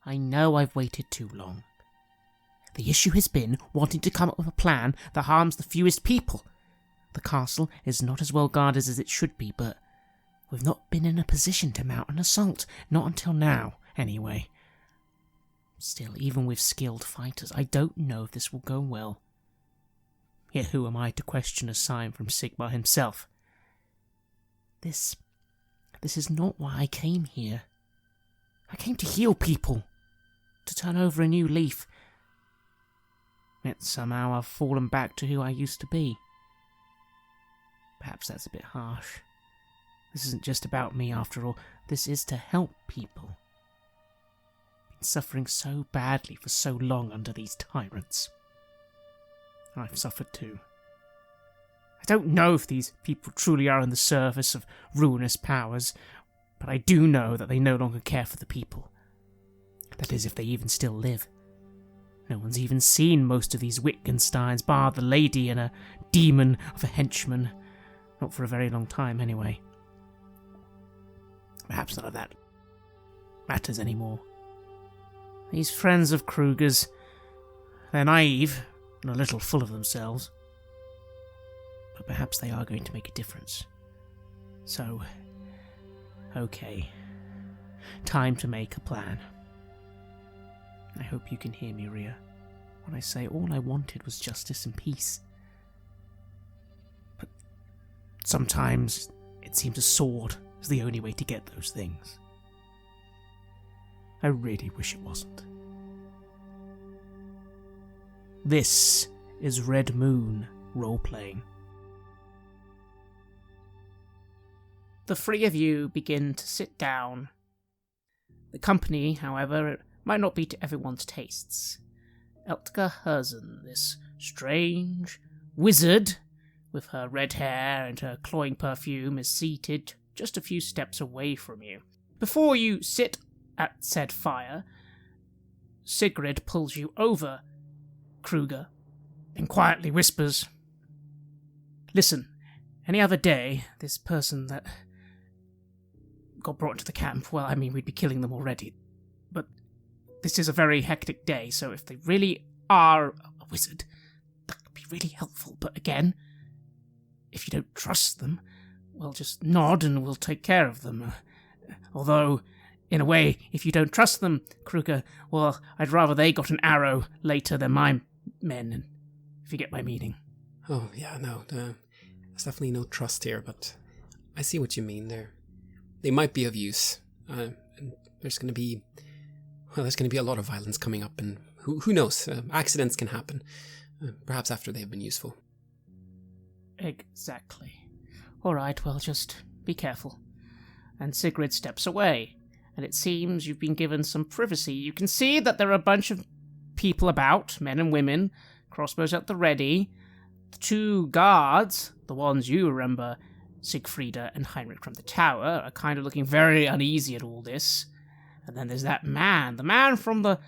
I know I've waited too long. The issue has been wanting to come up with a plan that harms the fewest people. The castle is not as well guarded as it should be, but we've not been in a position to mount an assault. Not until now, anyway. Still, even with skilled fighters, I don't know if this will go well. Yet who am I to question a sign from Sigmar himself? This is not why I came here. I came to heal people, to turn over a new leaf. Yet somehow I've fallen back to who I used to be. Perhaps that's a bit harsh. This isn't just about me after all. This is to help people. Been suffering so badly for so long under these tyrants. I've suffered too. I don't know if these people truly are in the service of ruinous powers, but I do know that they no longer care for the people. That is, if they even still live. No one's even seen most of these Wittgensteins, bar the lady and a demon of a henchman. Not for a very long time, anyway. Perhaps none of that matters anymore. These friends of Kruger's, they're naive and a little full of themselves. But perhaps they are going to make a difference. So, okay. Time to make a plan. I hope you can hear me, Rhea, when I say all I wanted was justice and peace. But sometimes it seems a sword is the only way to get those things. I really wish it wasn't. This is Red Moon Roleplaying. The three of you begin to sit down. The company, however, might not be to everyone's tastes. Eltka Herzen, this strange wizard with her red hair and her cloying perfume, is seated just a few steps away from you. Before you sit at said fire, Sigrid pulls you over Kruger and quietly whispers, "Listen, any other day, this person that got brought to the camp, well, I mean, we'd be killing them already. But this is a very hectic day, so if they really are a wizard, that could be really helpful. But again, if you don't trust them, well, just nod and we'll take care of them. Although, in a way, if you don't trust them, Kruger, well, I'd rather they got an arrow later than my men, if you get my meaning." Oh, yeah, no, there's definitely no trust here, but I see what you mean there. They might be of use, and there's going to be a lot of violence coming up, and who knows, accidents can happen, perhaps after they've been useful. Exactly. Alright, well, just be careful. And Sigrid steps away, and it seems you've been given some privacy. You can see that there are a bunch of people about, men and women, crossbows at the ready. The two guards, the ones you remember, Siegfrieda and Heinrich from the tower, are kind of looking very uneasy at all this. And then there's that man, the man from the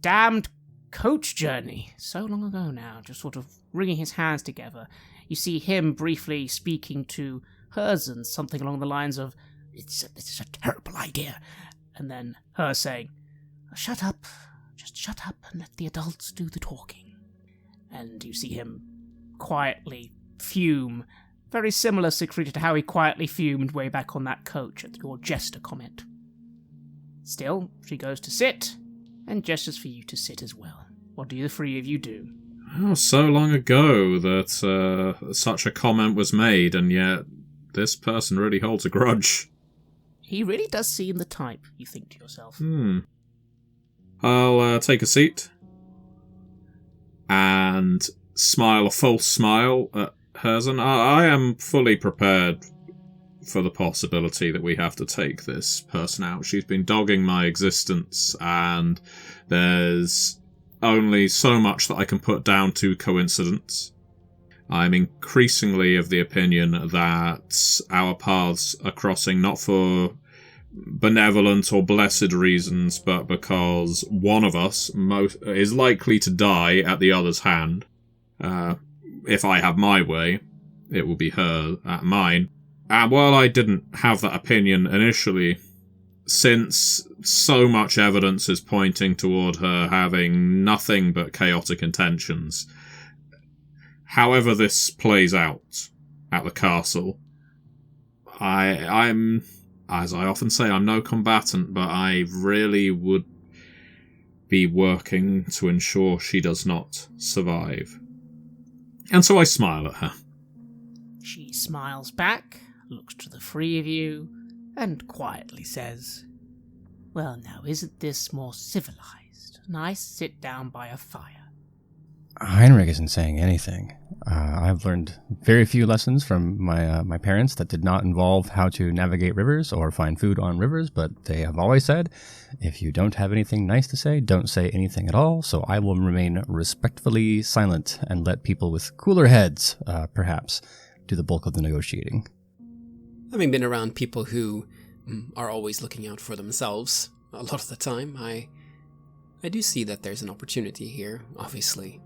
damned coach journey, so long ago now, just sort of wringing his hands together. You see him briefly speaking to Herzen, something along the lines of, This is a terrible idea. And then her saying, "Shut up, just shut up and let the adults do the talking." And you see him quietly fume, very similar, Siegfried, to how he quietly fumed way back on that coach at your jester comment. Still, she goes to sit, and gestures for you to sit as well. What do the three of you do? Oh, so long ago that such a comment was made, and yet this person really holds a grudge. He really does seem the type, you think to yourself. I'll take a seat and smile a false smile at Herzen. I am fully prepared for the possibility that we have to take this person out. She's been dogging my existence, and there's only so much that I can put down to coincidence. I'm increasingly of the opinion that our paths are crossing not for benevolent or blessed reasons, but because one of us is likely to die at the other's hand. If I have my way, it will be her at mine. And while I didn't have that opinion initially, since so much evidence is pointing toward her having nothing but chaotic intentions, however this plays out at the castle, I'm, as I often say, I'm no combatant, but I really would be working to ensure she does not survive. And so I smile at her. She smiles back, looks to the three of you, and quietly says, "Well now, isn't this more civilized? A nice sit down by a fire." Heinrich isn't saying anything. I've learned very few lessons from my parents that did not involve how to navigate rivers or find food on rivers, but they have always said, if you don't have anything nice to say, don't say anything at all, so I will remain respectfully silent and let people with cooler heads, perhaps, do the bulk of the negotiating. Having been around people who are always looking out for themselves a lot of the time, I do see that there's an opportunity here, obviously.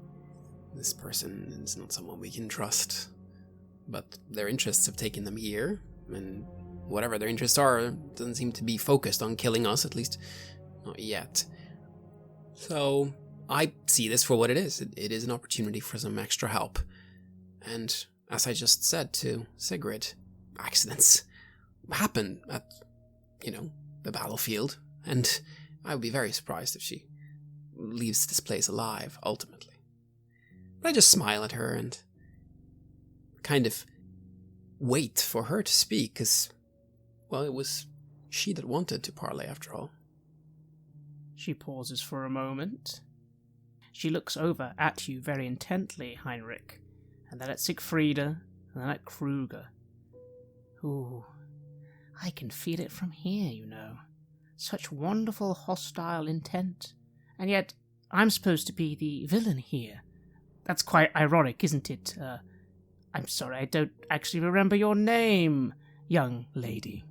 This person is not someone we can trust, but their interests have taken them here, and whatever their interests are doesn't seem to be focused on killing us, at least not yet. So I see this for what it is. It is an opportunity for some extra help. And as I just said to Sigrid, accidents happen at, the battlefield, and I would be very surprised if she leaves this place alive, ultimately. But I just smile at her and kind of wait for her to speak, because, well, it was she that wanted to parley after all. She pauses for a moment. She looks over at you very intently, Heinrich, and then at Siegfrieda, and then at Kruger. Ooh, I can feel it from here, Such wonderful hostile intent, and yet I'm supposed to be the villain here. That's quite ironic, isn't it? I'm sorry, I don't actually remember your name, young lady.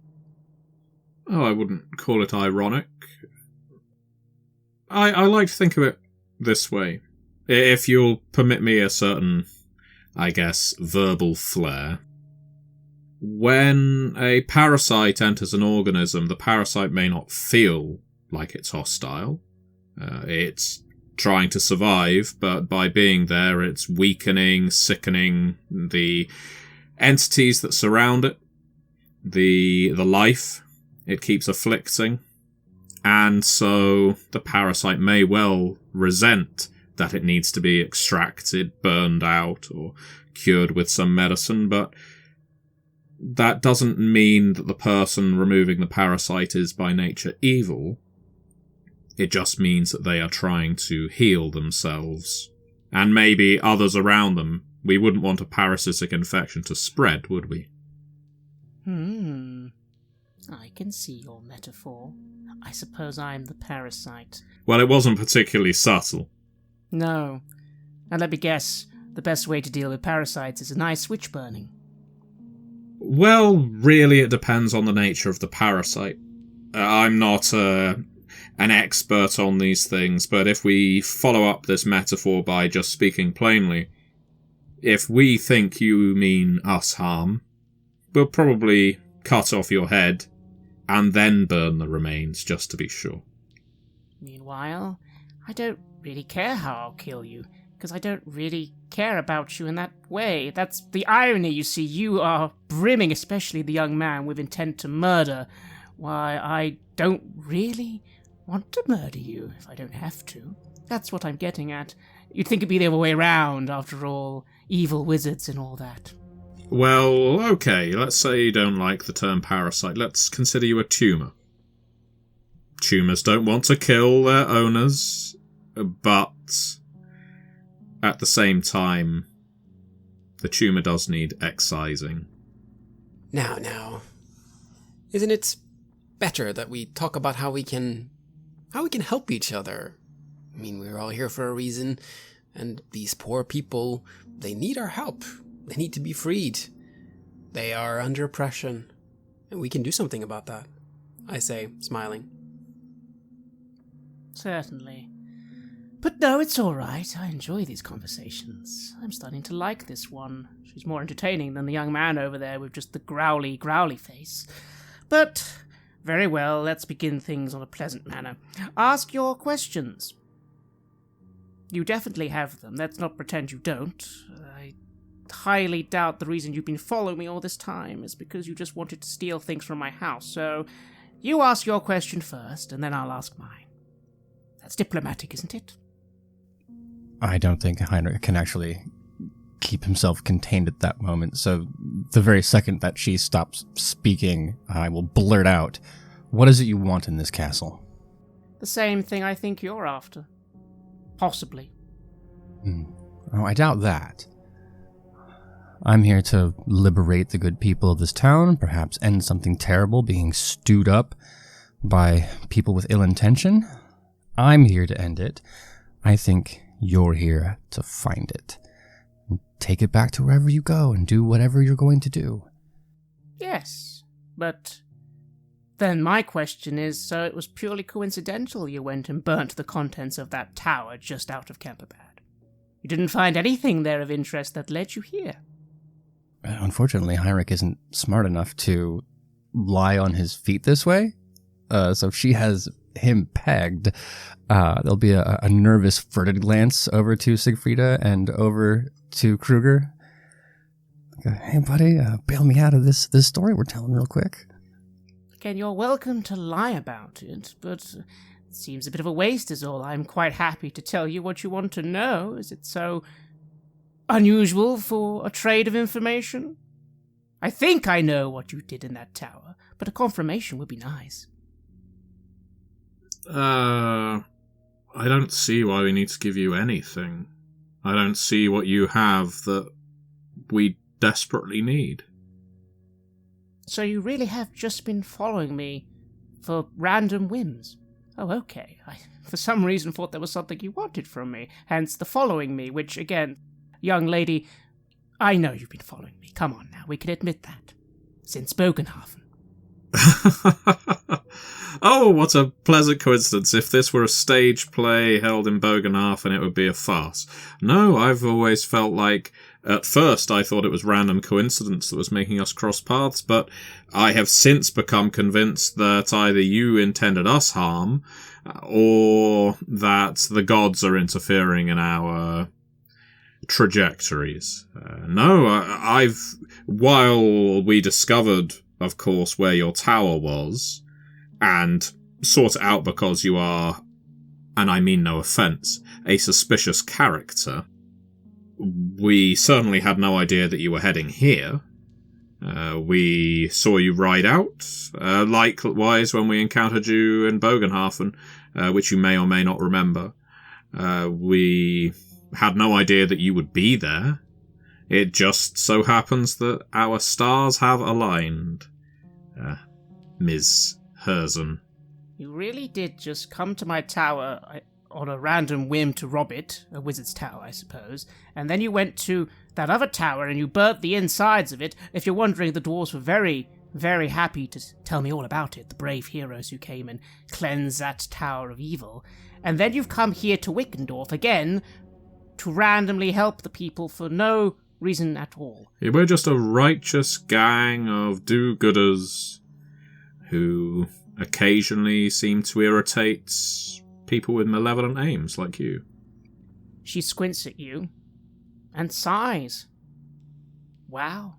Oh, I wouldn't call it ironic. I like to think of it this way. If you'll permit me a certain, I guess, verbal flair. When a parasite enters an organism, the parasite may not feel like it's hostile. It's trying to survive, but by being there, it's weakening, sickening the entities that surround it, the life it keeps afflicting, and so the parasite may well resent that it needs to be extracted, burned out, or cured with some medicine, but that doesn't mean that the person removing the parasite is by nature evil. It just means that they are trying to heal themselves. And maybe others around them. We wouldn't want a parasitic infection to spread, would we? I can see your metaphor. I suppose I'm the parasite. Well, it wasn't particularly subtle. No. And let me guess, the best way to deal with parasites is a nice witch burning. Well, really it depends on the nature of the parasite. I'm not an expert on these things, but if we follow up this metaphor by just speaking plainly, if we think you mean us harm, we'll probably cut off your head and then burn the remains, just to be sure. Meanwhile, I don't really care how I'll kill you, because I don't really care about you in that way. That's the irony, you see. You are brimming, especially the young man, with intent to murder. Why, I don't really want to murder you if I don't have to. That's what I'm getting at. You'd think it'd be the other way around, after all. Evil wizards and all that. Well, okay, let's say you don't like the term parasite. Let's consider you a tumour. Tumours don't want to kill their owners, but at the same time, the tumour does need excising. Now. Isn't it better that we talk about how we can help each other? I mean, we're all here for a reason, and these poor people, they need our help. They need to be freed. They are under oppression, and we can do something about that, I say, smiling. Certainly. But no, it's all right. I enjoy these conversations. I'm starting to like this one. She's more entertaining than the young man over there with just the growly face. But Very well, let's begin things on a pleasant manner. Ask your questions. You definitely have them. Let's not pretend you don't. I highly doubt the reason you've been following me all this time is because you just wanted to steal things from my house, so you ask your question first, and then I'll ask mine. That's diplomatic, isn't it? I don't think Heinrich can actually keep himself contained at that moment, so the very second that she stops speaking, I will blurt out, "What is it you want in this castle?" The same thing I think you're after. Possibly. Oh, I doubt that. I'm here to liberate the good people of this town, perhaps end something terrible being stewed up by people with ill intention. I'm here to end it. I think you're here to find it. Take it back to wherever you go and do whatever you're going to do. Yes, but then my question is, so it was purely coincidental you went and burnt the contents of that tower just out of Camperbad? You didn't find anything there of interest that led you here? Unfortunately, Heinrich isn't smart enough to lie on his feet this way, so she has him pegged. There'll be a nervous furtive glance over to Siegfrieda and over to Kruger. Hey, buddy, bail me out of this story we're telling real quick. Again, you're welcome to lie about it, but it seems a bit of a waste is all. I'm quite happy to tell you what you want to know. Is it so unusual for a trade of information? I think I know what you did in that tower, but a confirmation would be nice. I don't see why we need to give you anything. I don't see what you have that we desperately need. So you really have just been following me for random whims? Oh, okay. I, for some reason, thought there was something you wanted from me, hence the following me, which, again, young lady, I know you've been following me. Come on now, we can admit that. Since Bogenhafen. Oh, what a pleasant coincidence. If this were a stage play held in Bogenhafen, it would be a farce. No, I've always felt like, at first I thought it was random coincidence that was making us cross paths, but I have since become convinced that either you intended us harm, or that the gods are interfering in our trajectories. While we discovered, of course, where your tower was, and sought it out because you are, and I mean no offence, a suspicious character, we certainly had no idea that you were heading here. We saw you ride out, likewise when we encountered you in Bogenhafen, which you may or may not remember. We had no idea that you would be there. It just so happens that our stars have aligned. Ms. Herzen. You really did just come to my tower on a random whim to rob it, a wizard's tower, I suppose, and then you went to that other tower and you burnt the insides of it. If you're wondering, the dwarves were very, very happy to tell me all about it, the brave heroes who came and cleansed that tower of evil. And then you've come here to Wickendorf again to randomly help the people for no reason at all. Yeah, we're just a righteous gang of do-gooders who occasionally seem to irritate people with malevolent aims like you. She squints at you and sighs. Wow.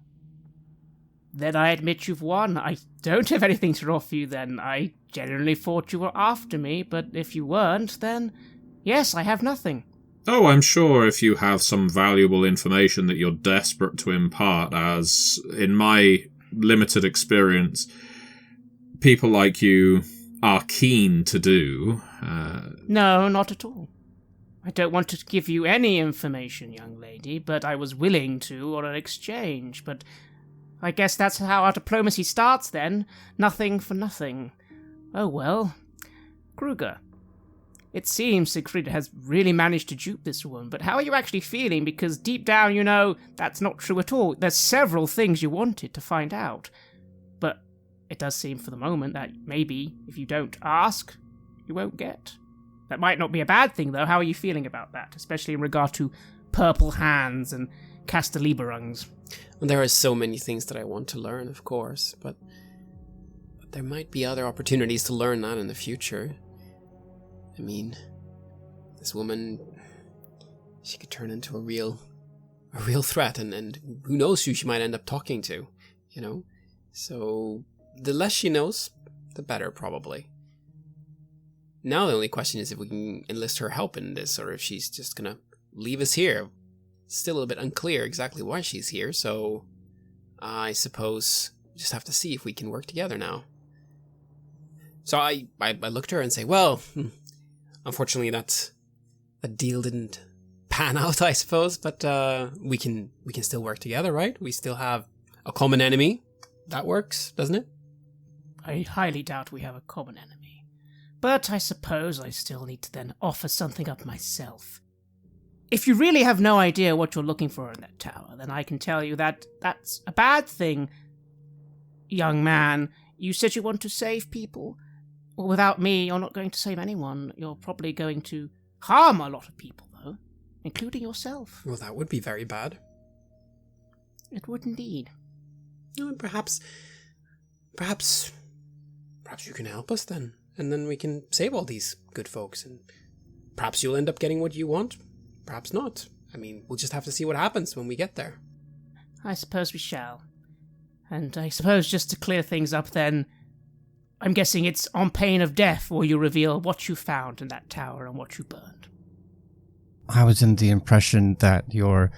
Then I admit you've won. I don't have anything to offer you then. I genuinely thought you were after me, but if you weren't, then yes, I have nothing. Oh, I'm sure if you have some valuable information that you're desperate to impart, as in my limited experience, people like you are keen to do. No, not at all. I don't want to give you any information, young lady, but I was willing to on an exchange, but I guess that's how our diplomacy starts then. Nothing for nothing. Oh well. Kruger. It seems Siegfried has really managed to dupe this woman, but how are you actually feeling? Because deep down you know that's not true at all. There's several things you wanted to find out. But it does seem for the moment that maybe if you don't ask, you won't get. That might not be a bad thing, though. How are you feeling about that? Especially in regard to purple hands and Castelliberungs. Well, there are so many things that I want to learn, of course, but there might be other opportunities to learn that in the future. I mean, this woman, she could turn into a real threat, and who knows who she might end up talking to, you know? So, the less she knows, the better, probably. Now the only question is if we can enlist her help in this, or if she's just gonna leave us here. Still a little bit unclear exactly why she's here, so I suppose we just have to see if we can work together now. So I look to her and say, well, unfortunately that deal didn't pan out, I suppose, but we can still work together, right? We still have a common enemy. That works, doesn't it? I highly doubt we have a common enemy. But I suppose I still need to then offer something up myself. If you really have no idea what you're looking for in that tower, then I can tell you that that's a bad thing. Young man, you said you want to save people. Well, without me, you're not going to save anyone. You're probably going to harm a lot of people, though, including yourself. Well, that would be very bad. It would indeed. Perhaps you can help us then. And then we can save all these good folks, and perhaps you'll end up getting what you want, perhaps not. I mean, we'll just have to see what happens when we get there. I suppose we shall. And I suppose just to clear things up then, I'm guessing it's on pain of death will you reveal what you found in that tower and what you burned. I was in the impression that your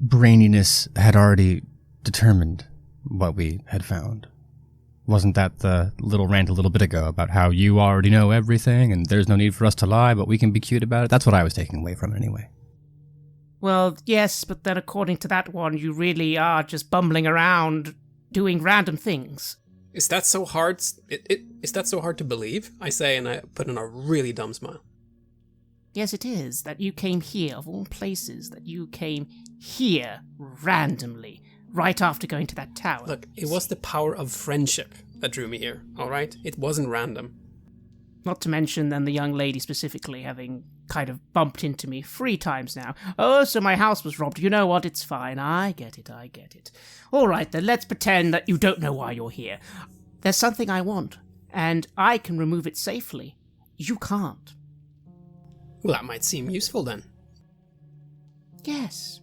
braininess had already determined what we had found. Wasn't that the little rant a little bit ago about how you already know everything and there's no need for us to lie, but we can be cute about it? That's what I was taking away from it anyway. Well, yes, but then according to that one, you really are just bumbling around doing random things. Is that so hard? Is that so hard to believe? I say, and I put on a really dumb smile. Yes, it is, that you came here, of all places, that you came here randomly. Right after going to that tower. Look, it was the power of friendship that drew me here, alright? It wasn't random. Not to mention then the young lady specifically having kind of bumped into me 3 times now. Oh, so my house was robbed. You know what? It's fine. I get it. Alright then, let's pretend that you don't know why you're here. There's something I want, and I can remove it safely. You can't. Well, that might seem useful then. Yes.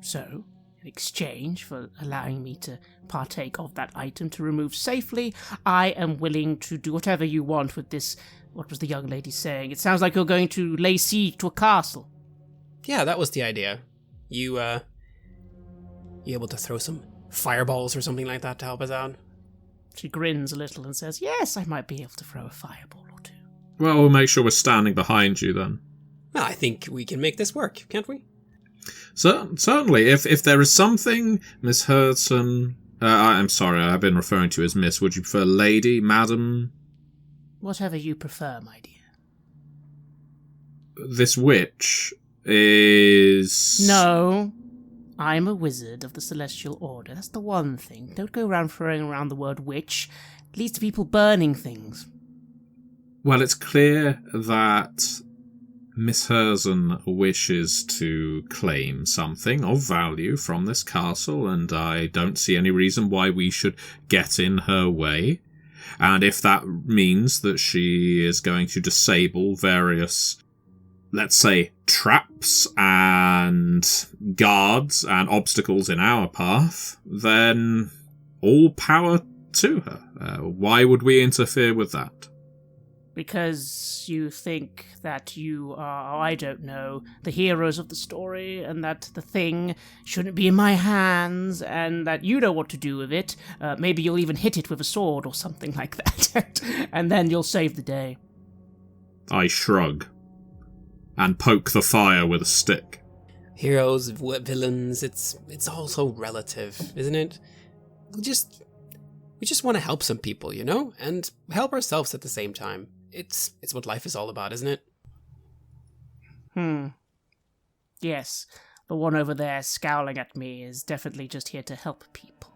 So, in exchange for allowing me to partake of that item to remove safely, I am willing to do whatever you want with this. What was the young lady saying? It sounds like you're going to lay siege to a castle. Yeah, that was the idea. You able to throw some fireballs or something like that to help us out? She grins a little and says, yes, I might be able to throw a fireball or 2. Well, we'll make sure we're standing behind you then. Well, I think we can make this work, can't we? Certainly. If there is something, Miss Hudson... I'm sorry, I've been referring to you as Miss. Would you prefer lady, madam? Whatever you prefer, my dear. This witch is... No. I'm a wizard of the Celestial Order. That's the one thing. Don't go around throwing around the word witch. It leads to people burning things. Well, it's clear that Miss Hudson wishes to claim something of value from this castle, and I don't see any reason why we should get in her way. And if that means that she is going to disable various, let's say, traps and guards and obstacles in our path, then all power to her. Why would we interfere with that? Because you think that you are, I don't know, the heroes of the story, and that the thing shouldn't be in my hands, and that you know what to do with it. Maybe you'll even hit it with a sword or something like that, and then you'll save the day. I shrug and poke the fire with a stick. Heroes, villains, it's all so relative, isn't it? We just want to help some people, you know? And help ourselves at the same time. It's what life is all about, isn't it? Yes, the one over there scowling at me is definitely just here to help people.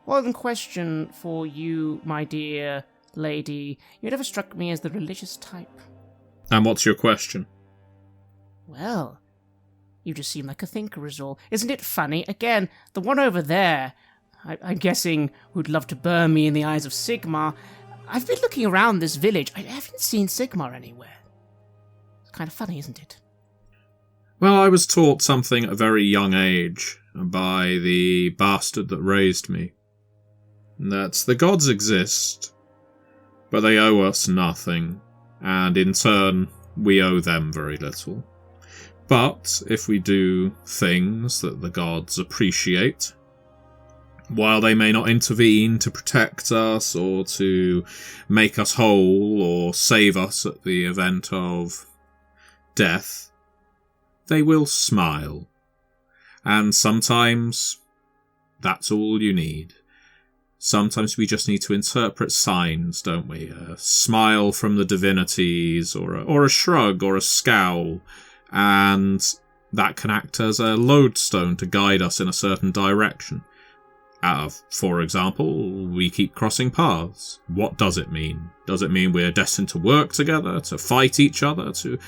One question for you, my dear lady. You never struck me as the religious type. And what's your question? Well, you just seem like a thinker is all. Isn't it funny? Again, the one over there, I'm guessing who'd love to burn me in the eyes of Sigmar. I've been looking around this village. I haven't seen Sigmar anywhere. It's kind of funny, isn't it? Well, I was taught something at a very young age by the bastard that raised me. That the gods exist, but they owe us nothing, and in turn, we owe them very little. But if we do things that the gods appreciate, while they may not intervene to protect us or to make us whole or save us at the event of death, they will smile. And sometimes that's all you need. Sometimes we just need to interpret signs, don't we? A smile from the divinities, or a shrug, or a scowl, and that can act as a lodestone to guide us in a certain direction. For example, we keep crossing paths. What does it mean? Does it mean we're destined to work together, to fight each other, to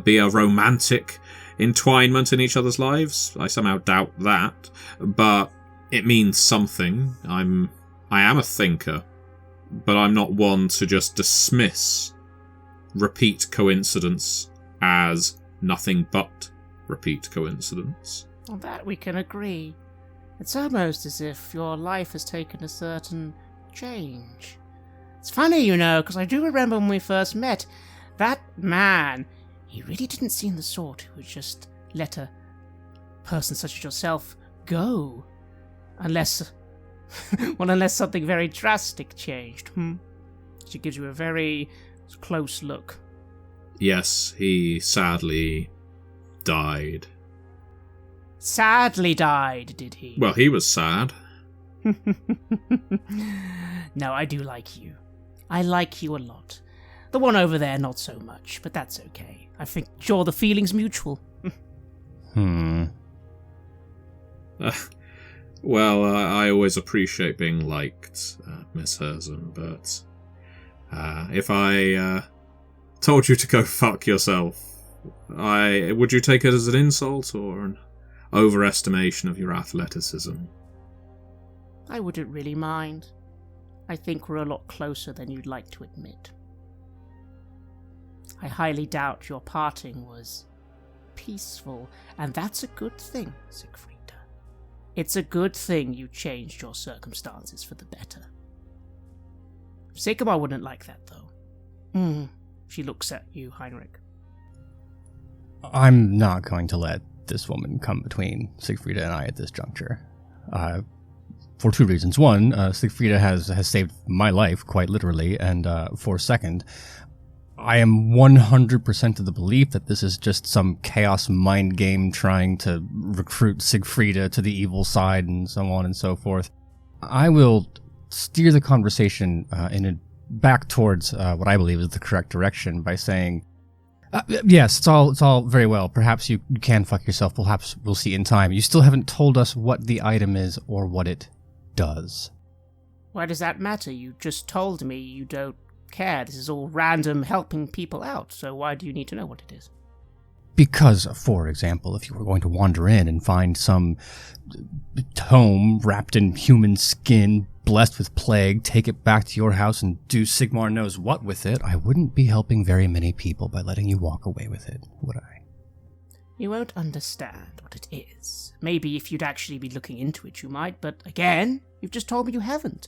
be a romantic entwinement in each other's lives? I somehow doubt that, but it means something. I am a thinker, but I'm not one to just dismiss repeat coincidence as nothing but repeat coincidence. On that we can agree. It's almost as if your life has taken a certain change. It's funny, you know, because I do remember when we first met, that man, he really didn't seem the sort who would just let a person such as yourself go. Unless something very drastic changed, She gives you a very close look. Yes, he sadly died. Sadly died, did he? Well, he was sad. No, I do like you. I like you a lot. The one over there, not so much, but that's okay. I think sure the feeling's mutual. Well, I always appreciate being liked, Miss Heuschober, but if I told you to go fuck yourself, would you take it as an insult or an overestimation of your athleticism? I wouldn't really mind. I think we're a lot closer than you'd like to admit. I highly doubt your parting was peaceful, and that's a good thing, Siegfried. It's a good thing you changed your circumstances for the better. Sigmar wouldn't like that, though. She looks at you, Heinrich. I'm not going to let this woman come between Siegfried and I at this juncture. For two reasons. One, Siegfried has saved my life, quite literally, and for second, I am 100% of the belief that this is just some chaos mind game trying to recruit Siegfried to the evil side and so on and so forth. I will steer the conversation back towards what I believe is the correct direction by saying, yes, it's all very well. Perhaps you can fuck yourself. Perhaps we'll see in time. You still haven't told us what the item is or what it does. Why does that matter? You just told me you don't care. This is all random helping people out, so why do you need to know what it is? Because, for example, if you were going to wander in and find some tome wrapped in human skin, blessed with plague, take it back to your house and do Sigmar knows what with it, I wouldn't be helping very many people by letting you walk away with it, would I? You won't understand what it is. Maybe if you'd actually be looking into it you might, but again, you've just told me you haven't.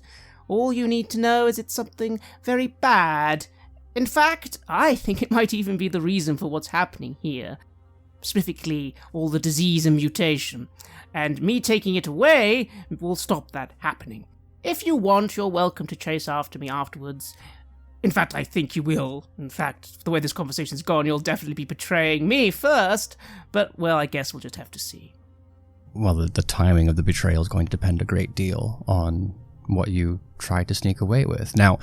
All you need to know is it's something very bad. In fact, I think it might even be the reason for what's happening here. Specifically, all the disease and mutation. And me taking it away will stop that happening. If you want, you're welcome to chase after me afterwards. In fact, I think you will. In fact, the way this conversation's gone, you'll definitely be betraying me first. But, well, I guess we'll just have to see. Well, the timing of the betrayal is going to depend a great deal on what you tried to sneak away with. Now,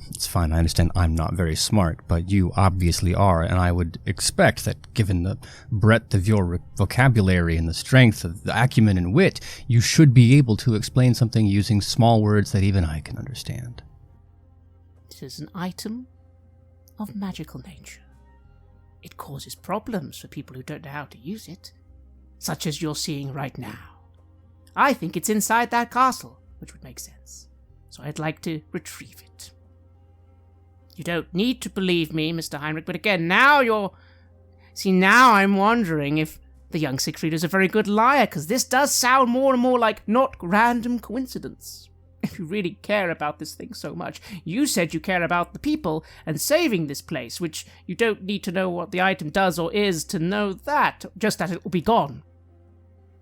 it's fine, I understand I'm not very smart, but you obviously are, and I would expect that given the breadth of your vocabulary and the strength of the acumen and wit, you should be able to explain something using small words that even I can understand. It is an item of magical nature. It causes problems for people who don't know how to use it, such as you're seeing right now. I think it's inside that castle, which would make sense. So I'd like to retrieve it. You don't need to believe me, Mr. Heinrich, but again, now I'm wondering if the young Siegfried is a very good liar, because this does sound more and more like not random coincidence. If you really care about this thing so much, you said you care about the people and saving this place, which you don't need to know what the item does or is to know that, just that it will be gone.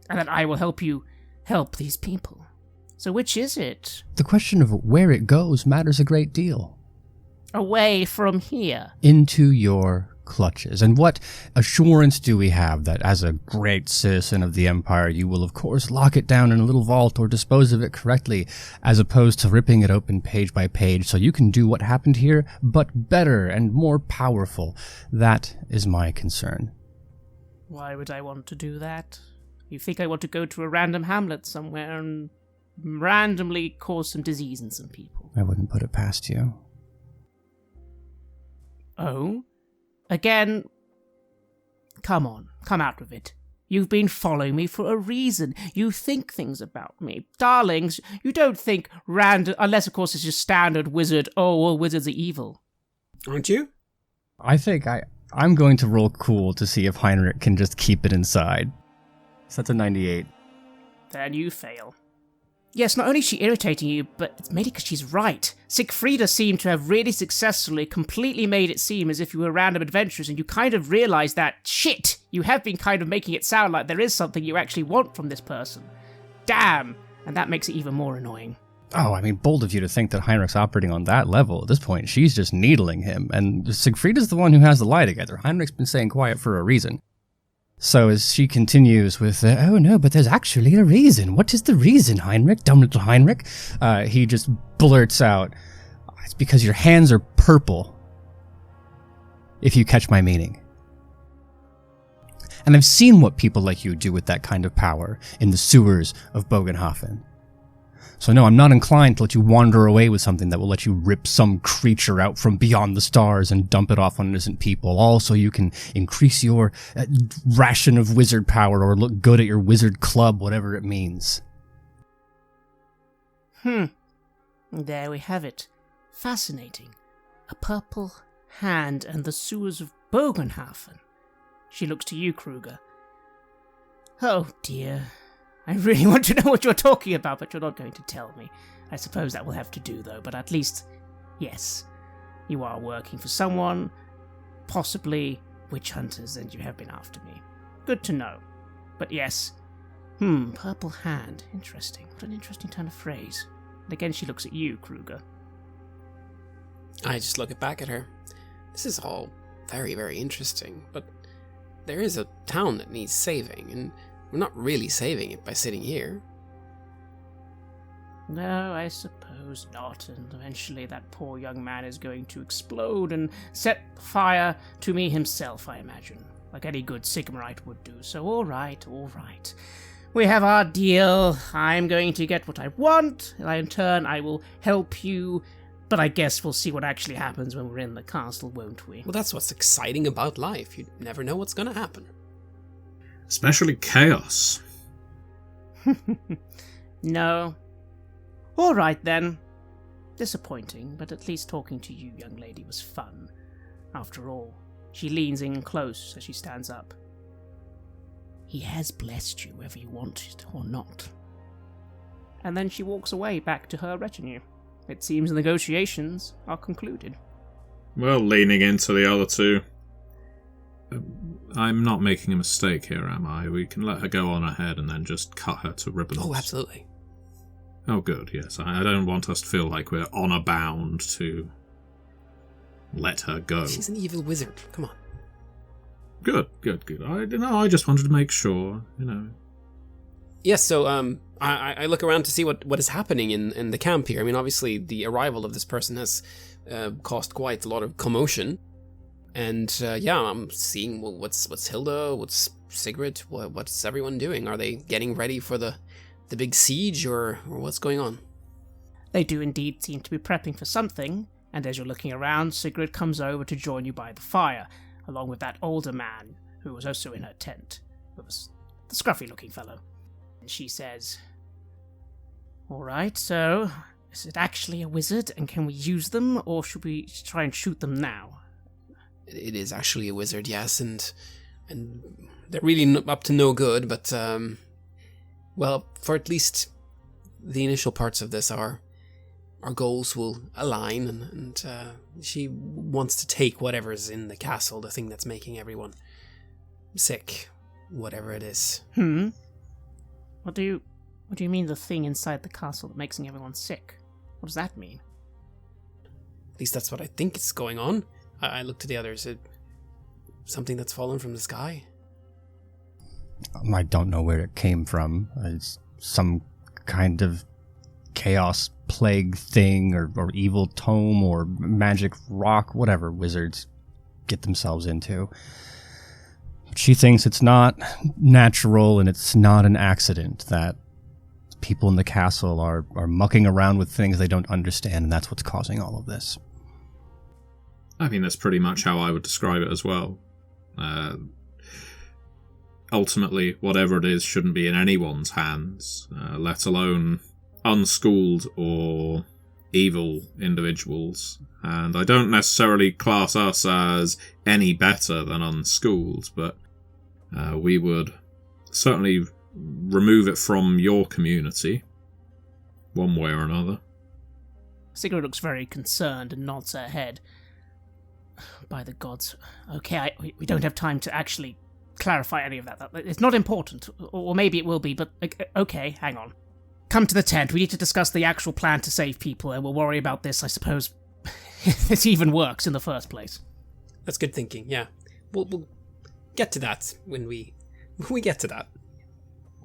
And that I will help you help these people. So which is it? The question of where it goes matters a great deal. Away from here. Into your clutches. And what assurance do we have that as a great citizen of the Empire, you will of course lock it down in a little vault or dispose of it correctly, as opposed to ripping it open page by page so you can do what happened here, but better and more powerful? That is my concern. Why would I want to do that? You think I want to go to a random hamlet somewhere and randomly cause some disease in some people? I wouldn't put it past you. Oh? Again, come on, come out with it. You've been following me for a reason. You think things about me. Darlings, you don't think random, unless of course it's just standard wizard, oh, all wizards are evil. Aren't you? I think I'm going to roll cool to see if Heinrich can just keep it inside. So that's a 98. Then you fail. Yes, not only is she irritating you, but it's mainly because she's right. Siegfrieda seemed to have really successfully completely made it seem as if you were random adventurers, and you kind of realize that, shit, you have been kind of making it sound like there is something you actually want from this person. Damn! And that makes it even more annoying. Oh, I mean, bold of you to think that Heinrich's operating on that level. At this point, she's just needling him, and Siegfrieda's the one who has the lie together. Heinrich's been staying quiet for a reason. So as she continues with, oh no, but there's actually a reason. What is the reason, Heinrich? Dumb little Heinrich. He just blurts out, it's because your hands are purple. If you catch my meaning. And I've seen what people like you do with that kind of power in the sewers of Bogenhafen. So no, I'm not inclined to let you wander away with something that will let you rip some creature out from beyond the stars and dump it off on innocent people, all so you can increase your ration of wizard power or look good at your wizard club, whatever it means. There we have it. Fascinating. A purple hand and the sewers of Bogenhafen. She looks to you, Kruger. Oh dear. I really want to know what you're talking about, but you're not going to tell me. I suppose that will have to do, though, but at least, yes, you are working for someone, possibly witch hunters, and you have been after me. Good to know. But yes, purple hand, interesting. What an interesting turn of phrase. And again she looks at you, Kruger. I just look back at her. This is all very, very interesting, but there is a town that needs saving, and we're not really saving it by sitting here. No, I suppose not, and eventually that poor young man is going to explode and set fire to me himself, I imagine, like any good Sigmarite would do. So all right. We have our deal. I'm going to get what I want, and in turn I will help you, but I guess we'll see what actually happens when we're in the castle, won't we? Well, that's what's exciting about life. You never know what's going to happen. Especially chaos. No. All right, then. Disappointing, but at least talking to you, young lady, was fun. After all, she leans in close as she stands up. He has blessed you, whether you want it or not. And then she walks away back to her retinue. It seems the negotiations are concluded. Well, leaning into the other two. I'm not making a mistake here, am I? We can let her go on ahead and then just cut her to ribbons. Oh, absolutely. Oh, good, yes. I don't want us to feel like we're honor bound to let her go. She's an evil wizard. Come on. Good. I just wanted to make sure, Yes, so I look around to see what is happening in the camp here. I mean, obviously, the arrival of this person has caused quite a lot of commotion. And I'm seeing what's Hilda, what's Sigrid, what's everyone doing? Are they getting ready for the big siege, or what's going on? They do indeed seem to be prepping for something, and as you're looking around, Sigrid comes over to join you by the fire, along with that older man who was also in her tent. It was the scruffy-looking fellow. And she says, Alright, so is it actually a wizard, and can we use them, or should we try and shoot them now? It is actually a wizard, yes, and they're really up to no good, but, well, for at least the initial parts of this, our goals will align, and she wants to take whatever's in the castle, the thing that's making everyone sick, whatever it is. What do you mean, the thing inside the castle that makes everyone sick? What does that mean? At least that's what I think is going on. I look to the others. Something that's fallen from the sky? I don't know where it came from. It's some kind of chaos plague thing, or evil tome, or magic rock, whatever wizards get themselves into. She thinks it's not natural and it's not an accident that people in the castle are mucking around with things they don't understand, and that's what's causing all of this. I mean, that's pretty much how I would describe it as well. Ultimately, whatever it is shouldn't be in anyone's hands, let alone unschooled or evil individuals. And I don't necessarily class us as any better than unschooled, but we would certainly remove it from your community, one way or another. Sigrid looks very concerned and nods her head. By the gods. Okay, we don't have time to actually clarify any of that. It's not important, or maybe it will be, but okay, hang on. Come to the tent. We need to discuss the actual plan to save people, and we'll worry about this, I suppose, if it even works in the first place. That's good thinking, yeah. We'll get to that when we get to that.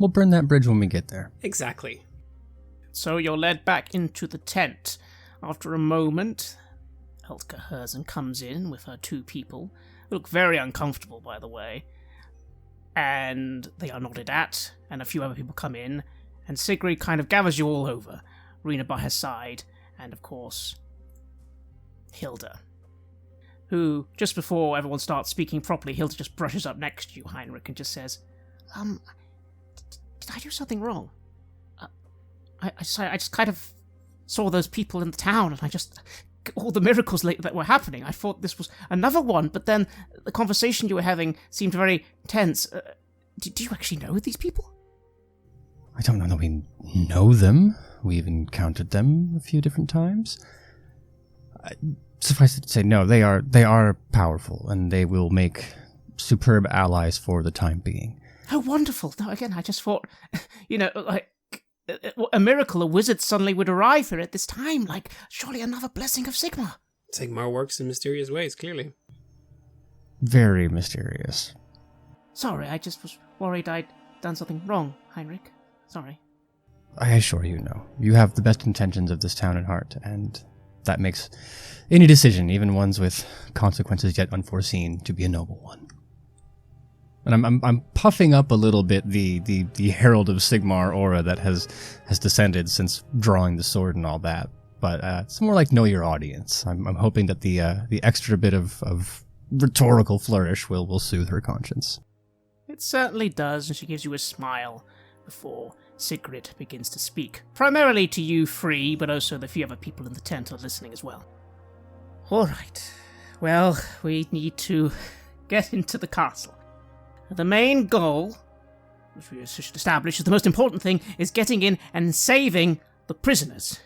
We'll burn that bridge when we get there. Exactly. So you're led back into the tent. After a moment, Eltka Herzon comes in with her 2 people, who look very uncomfortable, by the way, and they are nodded at, and a few other people come in, and Sigrid kind of gathers you all over, Rena by her side, and of course, Hilda, who, just before everyone starts speaking properly, Hilda just brushes up next to you, Heinrich, and just says, did I do something wrong? I just kind of saw those people in the town, and I just... all the miracles that were happening. I thought this was another one, but then the conversation you were having seemed very tense. Do you actually know these people? I don't know that we know them. We've encountered them a few different times. Suffice it to say, no, they are powerful, and they will make superb allies for the time being. Oh, wonderful. No, again, I just thought, like, a miracle, a wizard suddenly would arrive here at this time, like, surely another blessing of Sigmar. Sigmar works in mysterious ways, clearly. Very mysterious. Sorry, I just was worried I'd done something wrong, Heinrich. Sorry. I assure you, no. You have the best intentions of this town at heart, and that makes any decision, even ones with consequences yet unforeseen, to be a noble one. And I'm puffing up a little bit the Herald of Sigmar aura that has descended since drawing the sword and all that. But it's more like know your audience. I'm hoping that the extra bit of rhetorical flourish will soothe her conscience. It certainly does, and she gives you a smile before Sigrid begins to speak. Primarily to you 3, but also the few other people in the tent are listening as well. Alright. Well, we need to get into the castle. The main goal, which we should establish is the most important thing, is getting in and saving the prisoners.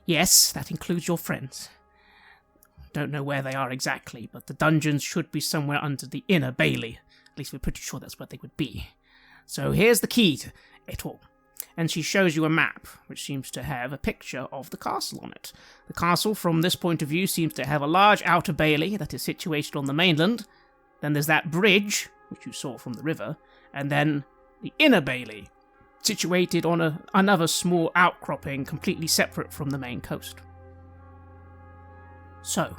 Yes, that includes your friends. Don't know where they are exactly, but the dungeons should be somewhere under the inner bailey. At least we're pretty sure that's where they would be. So here's the key to it all. And she shows you a map, which seems to have a picture of the castle on it. The castle, from this point of view, seems to have a large outer bailey that is situated on the mainland. Then there's that bridge, which you saw from the river, and then the inner bailey, situated on another small outcropping completely separate from the main coast. So,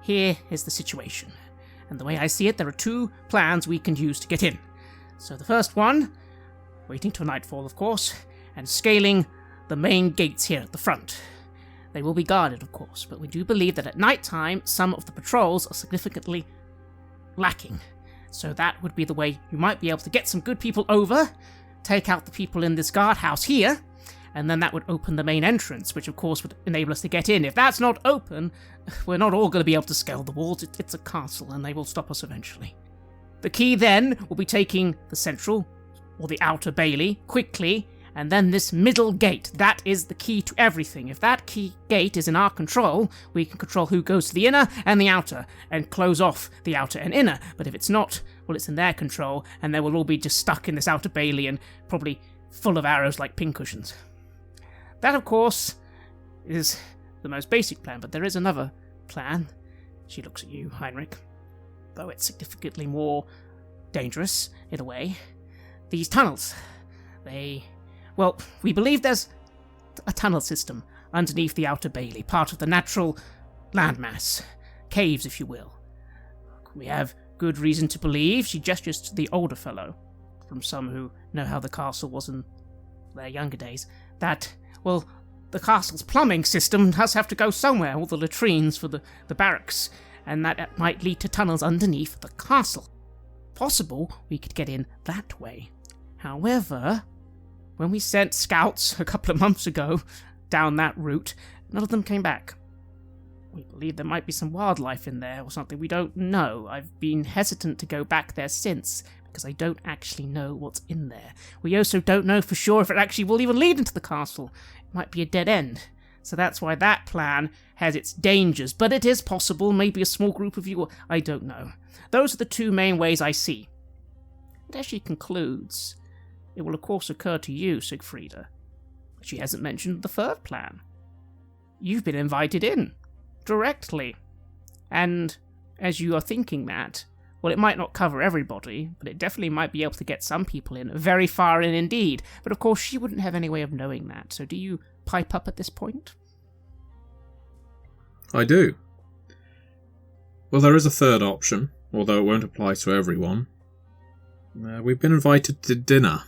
here is the situation, and the way I see it, there are 2 plans we can use to get in. So the first one, waiting till nightfall of course, and scaling the main gates here at the front. They will be guarded of course, but we do believe that at night time some of the patrols are significantly lacking. So that would be the way you might be able to get some good people over, take out the people in this guardhouse here, and then that would open the main entrance, which of course would enable us to get in. If that's not open, we're not all going to be able to scale the walls. It's a castle, and they will stop us eventually. The key then will be taking the central, or the outer bailey, quickly, and then this middle gate. That is the key to everything. If that key gate is in our control, we can control who goes to the inner and the outer, and close off the outer and inner. But if it's not, well, it's in their control, and they will all be just stuck in this outer bailey and probably full of arrows like pincushions. That, of course, is the most basic plan, but there is another plan. She looks at you, Heinrich. Though it's significantly more dangerous, in a way. These tunnels, well, we believe there's a tunnel system underneath the outer bailey, part of the natural landmass. Caves, if you will. We have good reason to believe, she gestures to the older fellow, from some who know how the castle was in their younger days, that, well, the castle's plumbing system does have to go somewhere, all the latrines for the barracks, and that might lead to tunnels underneath the castle. Possible we could get in that way. However, when we sent scouts a couple of months ago down that route, none of them came back. We believe there might be some wildlife in there or something, we don't know. I've been hesitant to go back there since, because I don't actually know what's in there. We also don't know for sure if it actually will even lead into the castle. It might be a dead end. So that's why that plan has its dangers, but it is possible, maybe a small group of you, I don't know. Those are the two main ways I see. And as she concludes, it will of course occur to you, Siegfrieda. She hasn't mentioned the third plan. You've been invited in, directly. And as you are thinking that, well, it might not cover everybody, but it definitely might be able to get some people in, very far in indeed. But of course she wouldn't have any way of knowing that, so do you pipe up at this point? I do. Well, there is a third option, although it won't apply to everyone. We've been invited to dinner.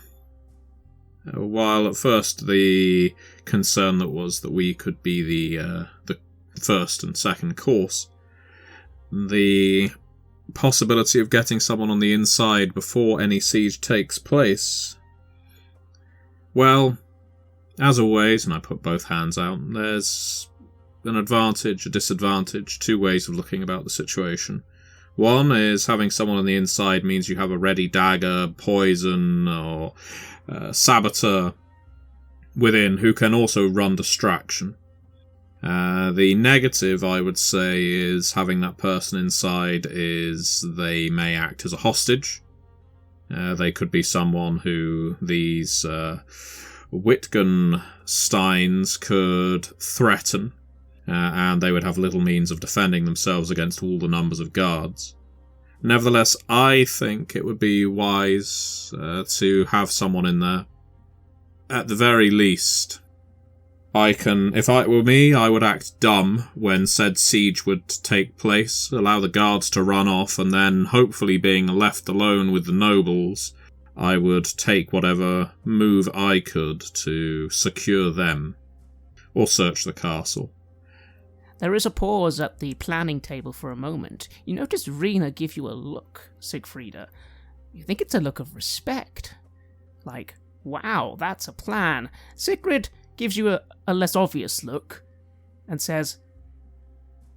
While at first the concern that was that we could be the first and second course, the possibility of getting someone on the inside before any siege takes place, well, as always, and I put both hands out, there's an advantage, a disadvantage, two ways of looking about the situation. One is having someone on the inside means you have a ready dagger, poison, or saboteur within who can also run distraction. The negative, I would say, is having that person inside is they may act as a hostage. They could be someone who these Wittgensteins could threaten, and they would have little means of defending themselves against all the numbers of guards. Nevertheless, I think it would be wise to have someone in there. At the very least, if it were me, I would act dumb when said siege would take place, allow the guards to run off, and then, hopefully being left alone with the nobles, I would take whatever move I could to secure them, or search the castle. There is a pause at the planning table for a moment. You notice Rena give you a look, Siegfrieda. You think it's a look of respect. Like, wow, that's a plan. Sigrid gives you a less obvious look and says,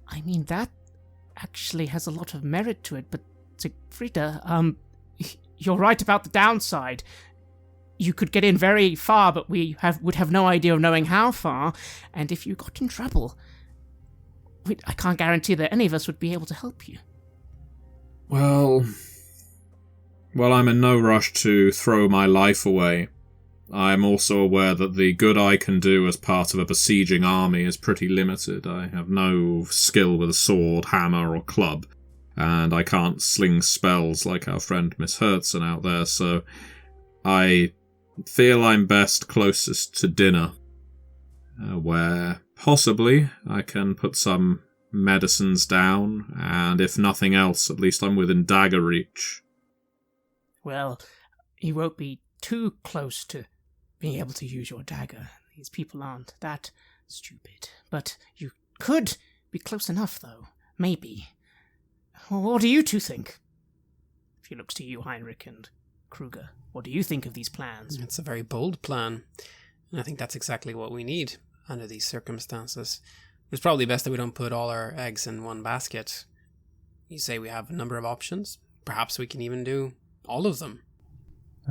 I mean, that actually has a lot of merit to it, but Siegfrieda, you're right about the downside. You could get in very far, but we would have no idea of knowing how far, and if you got in trouble, I can't guarantee that any of us would be able to help you. Well, I'm in no rush to throw my life away. I am also aware that the good I can do as part of a besieging army is pretty limited. I have no skill with a sword, hammer, or club, and I can't sling spells like our friend Miss Hertzen out there, so I feel I'm best closest to dinner, where possibly I can put some medicines down, and if nothing else, at least I'm within dagger reach. Well, you won't be too close to being able to use your dagger. These people aren't that stupid. But you could be close enough, though. Maybe. Well, what do you two think? She looks to you, Heinrich and Kruger. What do you think of these plans? It's a very bold plan. And I think that's exactly what we need under these circumstances. It's probably best that we don't put all our eggs in one basket. You say we have a number of options. Perhaps we can even do all of them.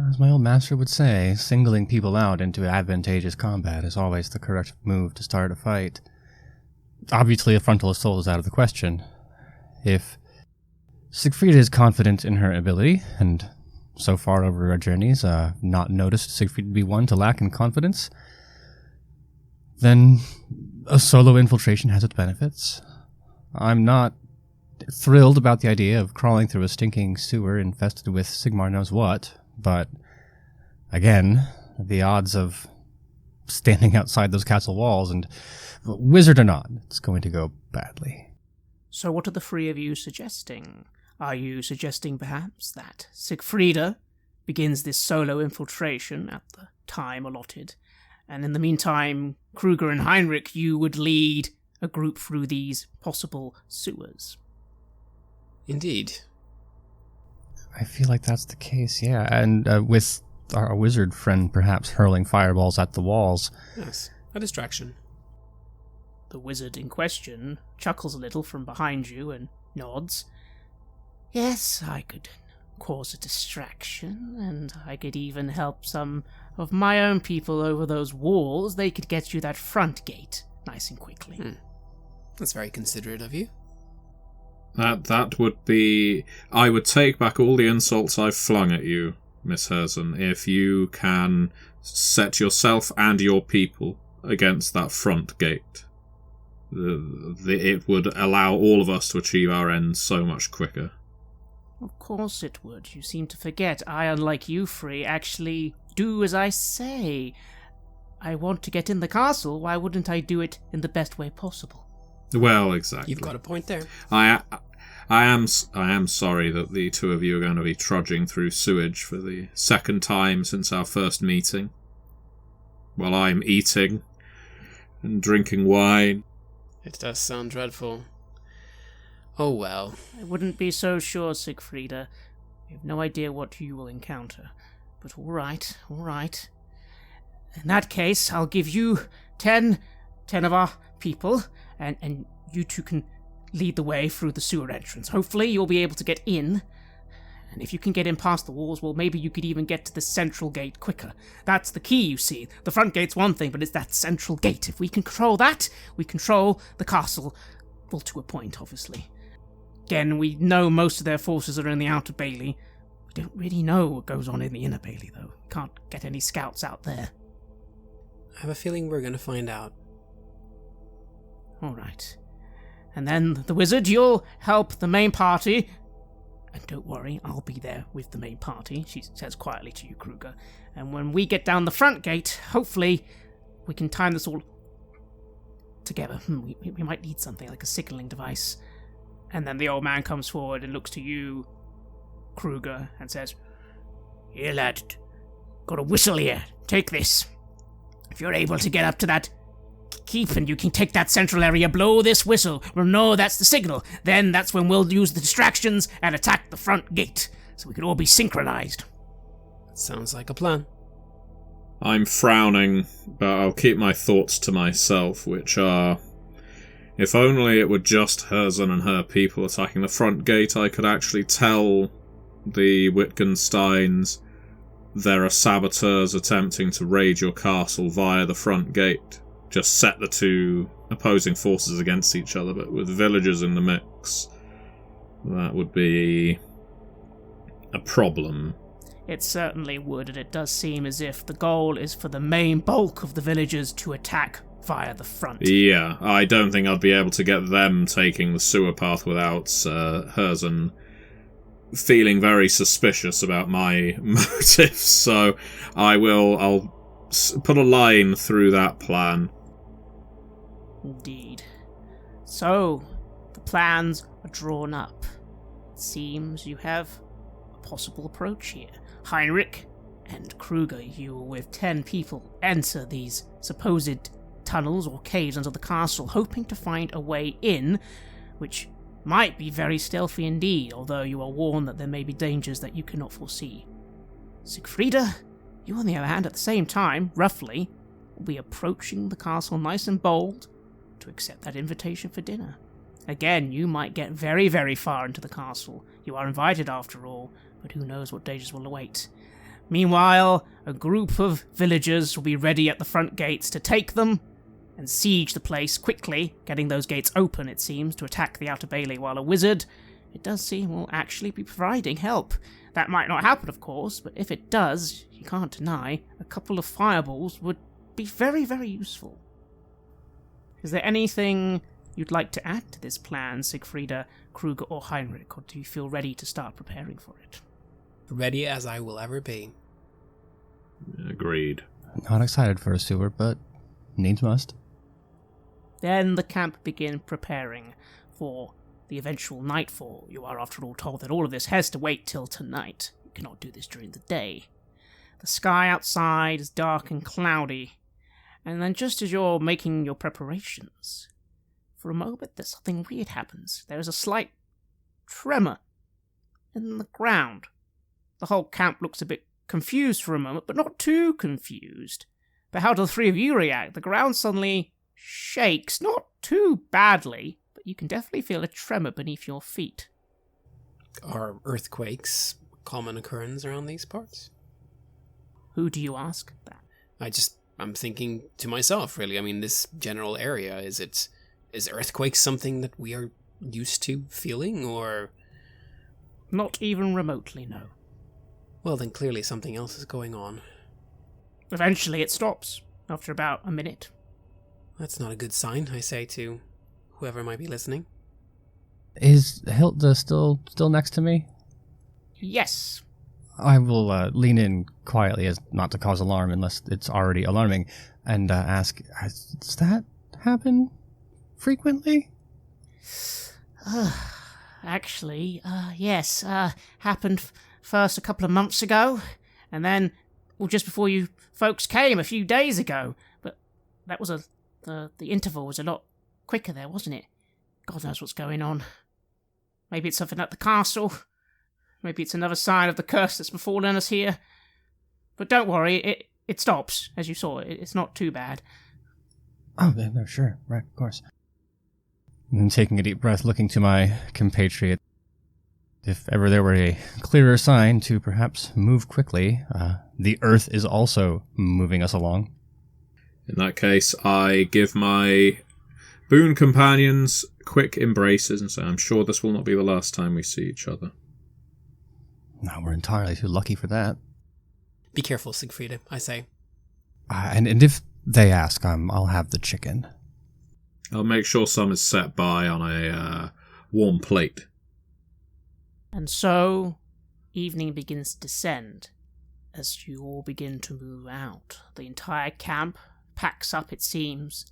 As my old master would say, singling people out into advantageous combat is always the correct move to start a fight. Obviously, a frontal assault is out of the question. If Siegfried is confident in her ability, and so far over our journeys, not noticed Siegfried to be one to lack in confidence, then a solo infiltration has its benefits. I'm not thrilled about the idea of crawling through a stinking sewer infested with Sigmar knows what, but again, the odds of standing outside those castle walls, and wizard or not, it's going to go badly. So what are the three of you suggesting? Are you suggesting perhaps that Siegfrieda begins this solo infiltration at the time allotted, and in the meantime, Kruger and Heinrich, you would lead a group through these possible sewers? Indeed. I feel like that's the case, yeah. And with our wizard friend perhaps hurling fireballs at the walls. Yes, a distraction. The wizard in question chuckles a little from behind you and nods. Yes, I could cause a distraction, and I could even help some of my own people over those walls. They could get you that front gate nice and quickly. That's very considerate of you. That would be... I would take back all the insults I've flung at you, Miss Herzon, if you can set yourself and your people against that front gate. It would allow all of us to achieve our ends so much quicker. Of course it would. You seem to forget I, unlike you three, actually do as I say. I want to get in the castle. Why wouldn't I do it in the best way possible? Well, exactly. You've got a point there. I am sorry that the two of you are going to be trudging through sewage for the second time since our first meeting, while I'm eating and drinking wine. It does sound dreadful. Oh well. I wouldn't be so sure, Siegfrieda. We have no idea what you will encounter. But all right. In that case, I'll give you 10 of our people, and you two can lead the way through the sewer entrance. Hopefully you'll be able to get in, and if you can get in past the walls, well, maybe you could even get to the central gate quicker. That's the key, you see. The front gate's one thing, but it's that central gate. If we can control that, we control the castle. Well, to a point, obviously. Again, we know most of their forces are in the outer bailey. We don't really know what goes on in the inner bailey, though. We can't get any scouts out there. I have a feeling we're going to find out. All right. And then the wizard, you'll help the main party. And don't worry, I'll be there with the main party, she says quietly to you, Kruger. And when we get down the front gate, hopefully we can time this all together. We might need something like a signaling device. And then the old man comes forward and looks to you, Kruger, and says, "Here, lad, got a whistle here. Take this. If you're able to get up to that keep and you can take that central area, blow this whistle. We'll know that's the signal. Then that's when we'll use the distractions and attack the front gate, so we can all be synchronized." Sounds like a plan. I'm frowning, but I'll keep my thoughts to myself, which are... If only it were just Herzon and her people attacking the front gate, I could actually tell the Wittgensteins there are saboteurs attempting to raid your castle via the front gate. Just set the two opposing forces against each other, but with villagers in the mix, that would be a problem. It certainly would, and it does seem as if the goal is for the main bulk of the villagers to attack via the front. Yeah, I don't think I'd be able to get them taking the sewer path without Herzon feeling very suspicious about my motives, so I'll put a line through that plan. Indeed. So, the plans are drawn up. It seems you have a possible approach here. Heinrich and Kruger, you with 10 people, enter these supposed tunnels or caves under the castle, hoping to find a way in, which might be very stealthy indeed, although you are warned that there may be dangers that you cannot foresee. Siegfrieda, you on the other hand, at the same time, roughly, will be approaching the castle nice and bold to accept that invitation for dinner. Again, you might get very, very far into the castle. You are invited after all, but who knows what dangers will await. Meanwhile, a group of villagers will be ready at the front gates to take them and siege the place quickly, getting those gates open, it seems, to attack the outer bailey, while a wizard, it does seem, will actually be providing help. That might not happen, of course, but if it does, you can't deny, a couple of fireballs would be very, very useful. Is there anything you'd like to add to this plan, Siegfrieda, Kruger, or Heinrich, or do you feel ready to start preparing for it? Ready as I will ever be. Agreed. Not excited for a sewer, but needs must. Then the camp begin preparing for the eventual nightfall. You are, after all, told that all of this has to wait till tonight. You cannot do this during the day. The sky outside is dark and cloudy, and then just as you're making your preparations, for a moment there's something weird happens. There is a slight tremor in the ground. The whole camp looks a bit confused for a moment, but not too confused. But how do the three of you react? The ground suddenly shakes, not too badly, but you can definitely feel a tremor beneath your feet. Are earthquakes a common occurrence around these parts? Who do you ask that? I'm thinking to myself, really. I mean, this general area, is earthquakes something that we are used to feeling, or? Not even remotely, no. Well, then clearly something else is going on. Eventually it stops, after about a minute. That's not a good sign, I say to whoever might be listening. Is Hilda still next to me? Yes. I will lean in quietly as not to cause alarm unless it's already alarming, and ask, does that happen frequently? Actually, yes. Happened first a couple of months ago, and then, well, just before you folks came a few days ago. But that was the interval was a lot quicker there, wasn't it? God knows what's going on. Maybe it's something at the castle. Maybe it's another sign of the curse that's befallen us here. But don't worry, it stops, as you saw. It's not too bad. Oh, no, sure. Right, of course. I'm taking a deep breath, looking to my compatriot. If ever there were a clearer sign to perhaps move quickly, the earth is also moving us along. In that case, I give my boon companions quick embraces and say, I'm sure this will not be the last time we see each other. No, we're entirely too lucky for that. Be careful, Siegfrieda, I say. And if they ask, I'll have the chicken. I'll make sure some is set by on a warm plate. And so, evening begins to descend as you all begin to move out. The entire camp packs up, it seems.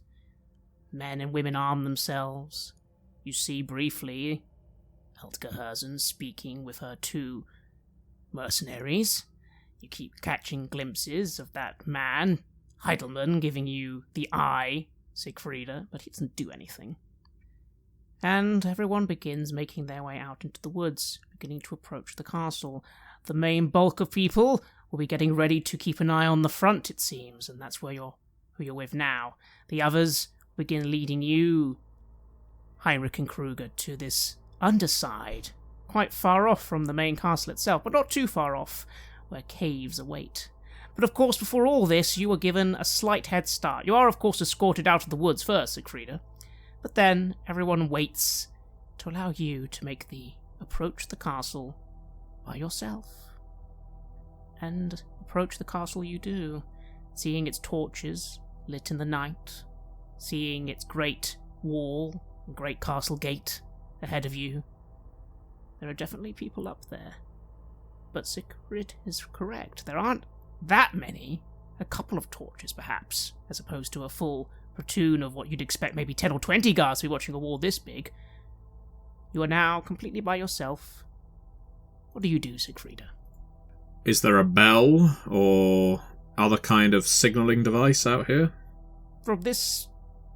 Men and women arm themselves. You see briefly Heuschober speaking with her two mercenaries. You keep catching glimpses of that man, Heidelman, giving you the eye, Siegfrieda, but he doesn't do anything. And everyone begins making their way out into the woods, beginning to approach the castle. The main bulk of people will be getting ready to keep an eye on the front, it seems, and that's who you're with now. The others begin leading you, Heinrich and Kruger, to this underside, quite far off from the main castle itself, but not too far off, where caves await. But of course, before all this, you are given a slight head start. You are, of course, escorted out of the woods first, Siegfrieda, but then everyone waits to allow you to make the approach the castle by yourself. And approach the castle you do, seeing its torches lit in the night, seeing its great wall and great castle gate ahead of you. There are definitely people up there. But Siegfried is correct. There aren't that many. A couple of torches, perhaps, as opposed to a full platoon of what you'd expect maybe 10 or 20 guards to be watching a wall this big. You are now completely by yourself. What do you do, Siegfrieda? Is there a bell or other kind of signalling device out here? From this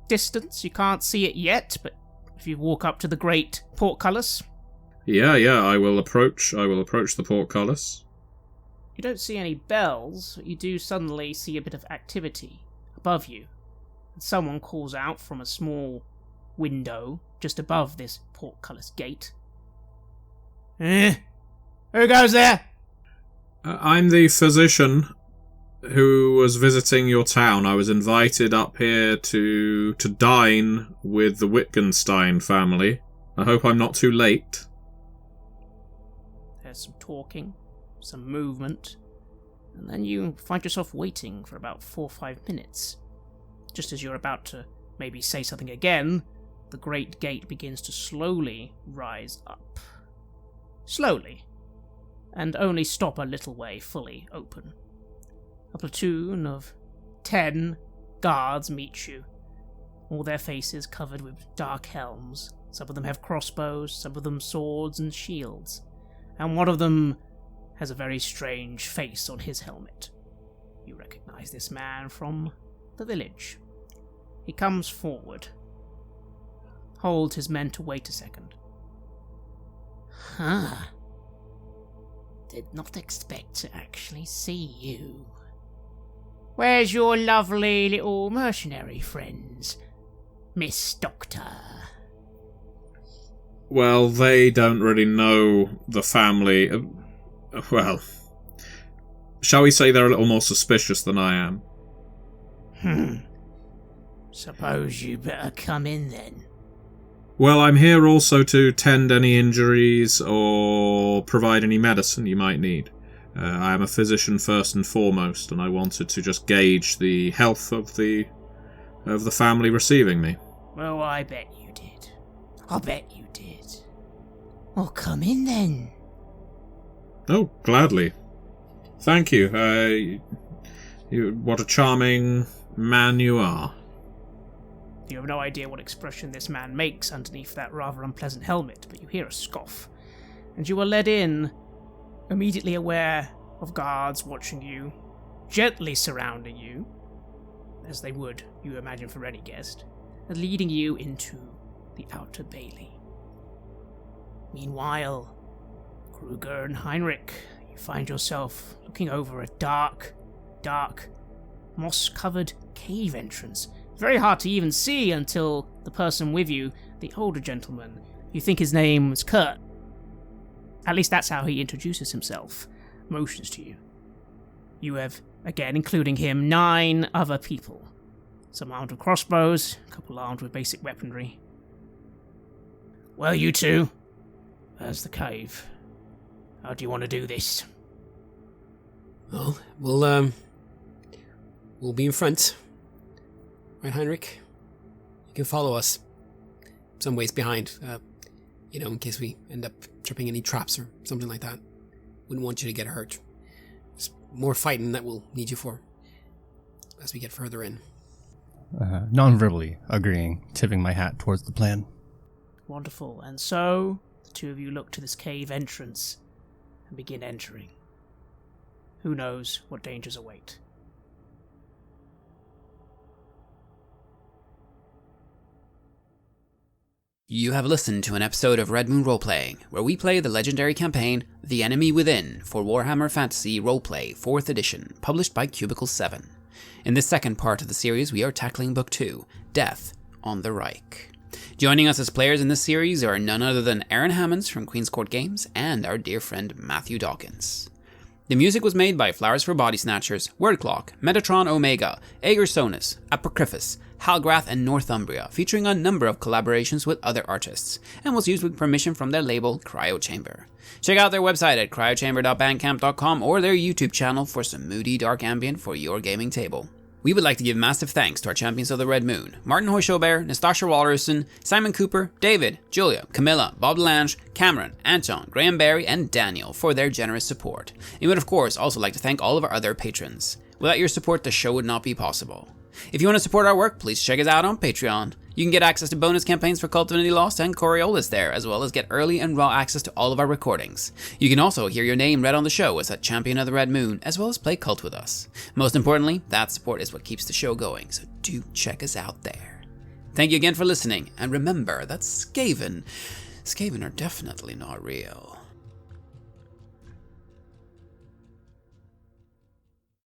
distance, you can't see it yet, but if you walk up to the great portcullis... Yeah, I will approach the portcullis. You don't see any bells, but you do suddenly see a bit of activity above you, and someone calls out from a small window just above this portcullis gate. Who goes there? I'm the physician who was visiting your town. I was invited up here to dine with the Wittgenstein family. I hope I'm not too late. There's some talking, some movement, and then you find yourself waiting for about 4 or 5 minutes. Just as you're about to maybe say something again, the great gate begins to slowly rise up. Slowly, and only stop a little way fully open. A platoon of 10 guards meet you, all their faces covered with dark helms. Some of them have crossbows, some of them swords and shields, and one of them has a very strange face on his helmet. You recognize this man from the village. He comes forward, holds his men to wait a second. Did not expect to actually see you. Where's your lovely little mercenary friends, Miss Doctor? Well, they don't really know the family. Well, shall we say they're a little more suspicious than I am? Suppose you better come in then. Well, I'm here also to tend any injuries or provide any medicine you might need. I am a physician first and foremost, and I wanted to just gauge the health of the family receiving me. Well, I bet you did. I bet you did. Well, come in then. Oh, gladly. Thank you. What a charming man you are. You have no idea what expression this man makes underneath that rather unpleasant helmet, but you hear a scoff, and you are led in, immediately aware of guards watching you, gently surrounding you, as they would, you imagine, for any guest, and leading you into the outer bailey. Meanwhile, Kruger and Heinrich, you find yourself looking over a dark, moss-covered cave entrance. Very hard to even see until the person with you, the older gentleman, you think his name was Kurt. At least that's how he introduces himself, motions to you. You have, again including him, 9 other people. Some armed with crossbows, a couple armed with basic weaponry. Well, you two, where's the cave? How do you want to do this? Well, we'll be in front. Right, Heinrich? You can follow us some ways behind, in case we end up tripping any traps or something like that. Wouldn't want you to get hurt. There's more fighting that we'll need you for as we get further in. Non-verbally agreeing, tipping my hat towards the plan. Wonderful. And so, the two of you look to this cave entrance and begin entering. Who knows what dangers await? You have listened to an episode of Red Moon Roleplaying, where we play the legendary campaign The Enemy Within for Warhammer Fantasy Roleplay 4th edition, published by Cubicle 7. In this second part of the series, we are tackling Book 2, Death on the Reich. Joining us as players in this series are none other than Aaron Hammonds from Queen's Court Games and our dear friend Matthew Dawkins. The music was made by Flowers for Body Snatchers, Wordclock, Metatron Omega, Ager Sonus, Apocryphus, Halgrath, and Northumbria, featuring a number of collaborations with other artists, and was used with permission from their label Cryochamber. Check out their website at cryochamber.bandcamp.com or their YouTube channel for some moody dark ambient for your gaming table. We would like to give massive thanks to our champions of the Red Moon, Martin Heuschober, Nastasia, Raulerson, Simon Cooper, David, Julia, Camilla, Bob Lange, Cameron, Antxon, Graham Barey, and Daniel for their generous support. We would of course also like to thank all of our other patrons. Without your support, the show would not be possible. If you want to support our work, please check us out on Patreon. You can get access to bonus campaigns for Cult of Divinity Lost and Coriolis there, as well as get early and raw access to all of our recordings. You can also hear your name read on the show as a champion of the Red Moon, as well as play Cult with us. Most importantly, that support is what keeps the show going, so do check us out there. Thank you again for listening, and remember that Skaven are definitely not real.